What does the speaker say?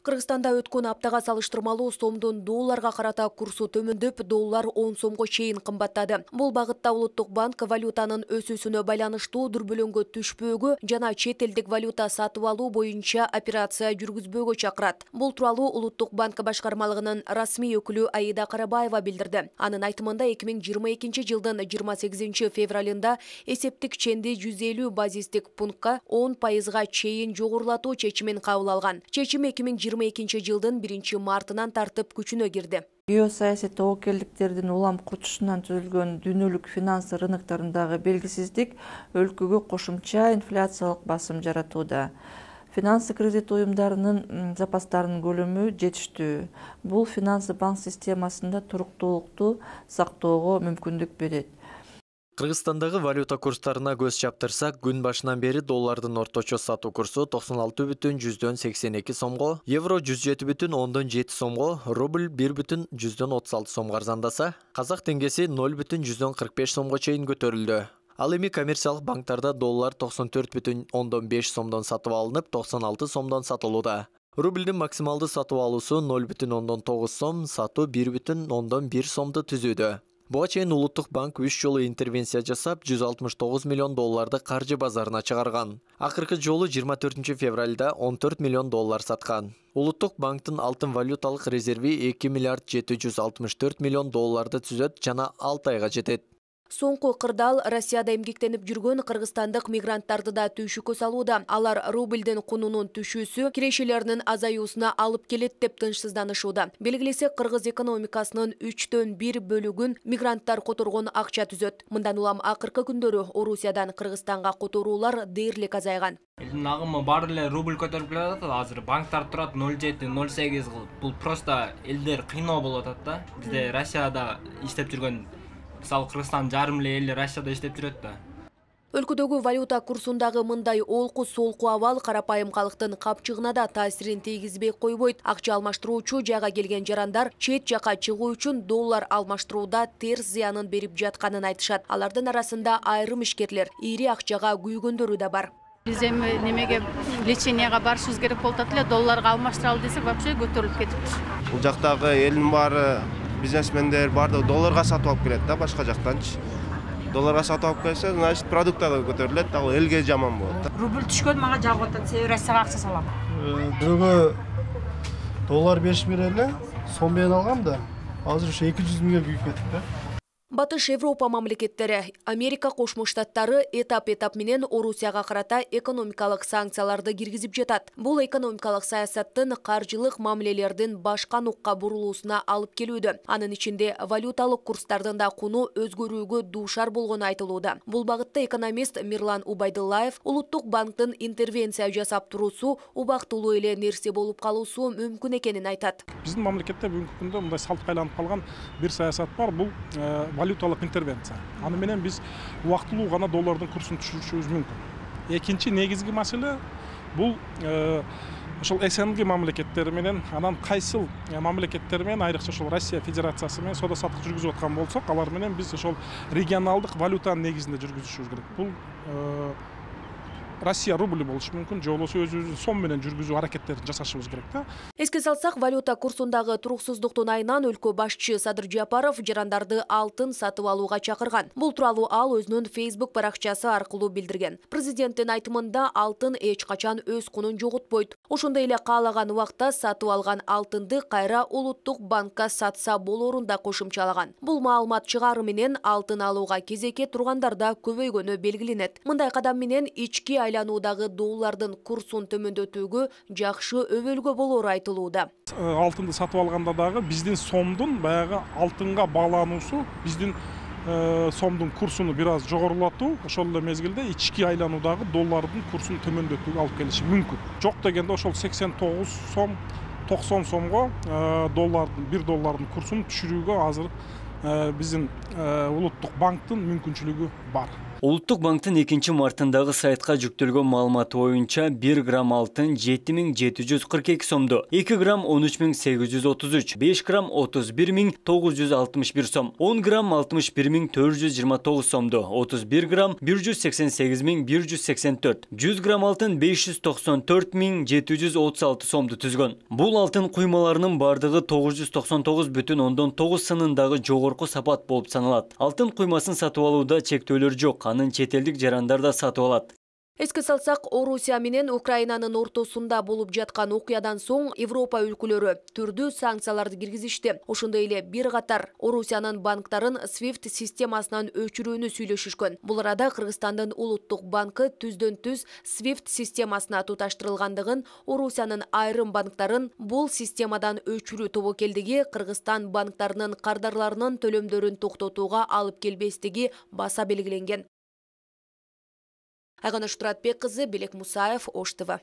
Кыргызстанда өткөн аптага салыштырмалуу сомдун долларга карата курсу төмөндөп, доллар 10 сомго чейин кымбаттады. Бул багытта Улуттук банк валютанын өсүүсүнө байланыштуу дүрбөлөңгө түшпөөгө жана чет элдик валюта сатып алуу боюнча операция жүргүзбөөгө чакырат. Бул тууралуу Улуттук банк башкармалыгынын расмий өкүлү Аида Карабаева билдирди. Анын айтымында 2022 жылдын 28 февралында эсептик ченди 150 базистик пунктка 10% чейин жогорулатуу чечимин кабыл алган. Чечим 2022 жылдын 1 мартынан тартып күчүнө кирди. Геосаясий тобокелдиктердин улам курчушунан түзүлгөн дүйнөлүк финанс рынокторундагы белгисиздик өлкөгө кошумча инфляциялык басым жаратууда. Финансы кредит уюмдарынын запастарынын көлөмү жетиштүү. Бул финансы банк системасында туруктуулукту сактоого мүмкүндүк берет. Кыргызстандагы валюта курстарына көз чаптырсак, күн башынан бери доллардын орточо сатуу курсу 96,82 сомго, евро 107,7 сомго, рубль 1,36 сомго арзандаса, казак теңгеси 0,145 сомго чейин көтөрүлдү. Ал эми коммерциялык банктарда доллар 94,5 сомдон сатып алынып, 96 сомдон сатылууда. Рубльдин максималды сатып алуусу 0,9 сом, сатуу 1,1 сомду түзүүдө. Буга чейин Улуттук банк 3 жолу интервенция жасап, 169 миллион долларды каржы базарына чыгарган. Акыркы жолу 24 февралда 14 миллион доллар саткан. Улуттук банктын алтын валюталык резерви 2 миллиард 764 миллион долларды түзөт жана 6 айга жетет. Соңку кырдаал Россияда эмгектенип жүргөн кыргызстандык мигранттарды да түйшүккө салууда. Алар рубльдин кунунун түшүүсү кирешелеринин азаюусуна алып келет деп тынчсызданышууда. Белгилесе, кыргыз экономикасынын 3/1 бөлүгүн мигранттар которгон акча түзөт. Мындан улам акыркы күндөрү Орусиядан Кыргызстанга которуулар дээрлик азайган. Элдин агымы баары эле рубль көтөрүп келатат. Азыр банктар турат 0,7, 0,8 кылып. Бул просто элдер кыйноо болуп атат да. Бизде Россияда иштеп жүргөн мисалы Кыргызстан жарым эле эл Россияда иштеп жүрөт да. Өлкөдөгү валюта курсундагы мындай олку солку абал карапайым калктын капчыгына да таасирин тийгизбей койбойт. Акча алмаштыруучу жайга келген жарандар чет жака чыгуу үчүн доллар алмаштырууда терс зыянын берип жатканын айтышат. Алардын арасында айрым ишкерлер, ири акчага күйгөндөрү да бар. Биз эми немеге леченияга барышыбыз керек болуп атат эле, долларга алмаштыралы десек вообще көтөрүлүп кетиптир. Бул жактагы элдин баары бизнесмендер бардыгы долларга сатып алып келет да, башка жактанчы. Долларга сатып алып келсе, значит, продуктар да көтөрүлөт, ал элге жаман болот. Рубль түшкөн мага жагып атат, себеби Россияга акча салам. Бирөөгө доллар 5 миң эле сом менен алгам да, азыр ушу 200 миңге күйүп кетип да. Батыш Европа мамлекеттери, Америка Кошмо Штаттары этап менен Орусияга карата экономикалык санкцияларды киргизип жатат. Бул экономикалык саясаттын каржылык мамилелердин башка нукка бурулуусуна алып келүүдө. Анын ичинде валюталык курстардын да куну өзгөрүүгө дуушар болгону айтылууда. Бул багытта экономист Мирлан Убайдуллаев Улуттук банктын интервенция жасап туруусу убактылуу эле нерсе болуп калуусу мүмкүн экенин айтат. Биздин мамлекетте бүгүнкү күндө мындай салтка айланып калган бир саясат бар, бул валюталык интервенция. Аны менен биз убактылуу гана доллардын курсун түшүрүшүбүз мүмкүн. Экинчи негизги маселе бул ошол СНГ мамлекеттери менен, анан кайсыл мамлекеттер менен, айрыкча ошол Россия Федерациясы менен соода саттык жүргүзүп аткан болсок, алар менен биз ошол регионалдык валютанын негизинде жүргүзүшүбүз керек. Бул Россия рубль болушу мүмкүн, же болбосо өзүбүздүн сом менен жүргүзүү аракеттерин жасашыбыз керек да. Эске салсак, валюта курсундагы туруксуздуктун айынан өлкө башчы Садыр Жапаров жарандарды алтын сатып алууга чакырган. Бул тууралуу ал өзүнүн Facebook баракчасы аркылуу билдирген. Президенттин айтымында алтын эч качан өз кунун жоготпойт. Ошондой эле каалаган убакта сатып алган алтынды кайра Улуттук банкка сатса болорун да кошумчалаган. Бул маалымат чыгары менен алтын алууга кезекке тургандар да көбөйгөнү белгиленет. Мындай кадам менен ички айлануудагы доллардын курсун төмөндөтүүгө жакшы өбөлгө болору айтылууда. Алтынды сатып алганда дагы биздин сомдун баягы алтынга байлануусу, биздин сомдун курсуну бир аз жогорулатуу, ошол эле мезгилде ички айлануудагы доллардын курсун төмөндөтүүгө алып келиши мүмкүн. Жок дегенде ошол 89 сом, 90 сомго доллардын, 1 доллардын курсун түшүрүүгө азыр биздин Улуттук банктын мүмкүнчүлүгү бар. Улуттук банктын 2 мартындагы сайтка жүктөлгөн маалыматы боюнча 1 грамм алтын 7742 сомду, 2 грамм 13833, 5 грамм 31961 сом, 10 грамм 61429 сомду, 31 грамм 188184, 100 грамм алтын 594736 сомду түзгөн. Бул алтын куймаларынын бардыгы 999,9 сынындагы жогорку сапат болуп саналат. Алтын куймасын сатып алууда чектөөлөр жок, анын чет элдик жарандар да сатып алат. Эске салсак, Орусия менен Украинанын ортосунда болуп жаткан окуядан соң Европа өлкөлөрү түрдүү санкцияларды киргизишти. Ошондой эле бир катар Орусиянын банктарын SWIFT системасынан өчүрүүнү сүйлөшүшкөн. Бул арада Кыргызстандын улуттук банкы түздөн-түз SWIFT системасына туташтырылгандыгын, Орусиянын айрым банктарын бул системадан өчүрүү тобокелдиги Кыргызстан банктарынын кардарларынын төлөмдөрүн токтотууга алып келбестиги баса белгиленген. Айгана Шутуратбек кызы, Белек Мусаев, Ош ТВ.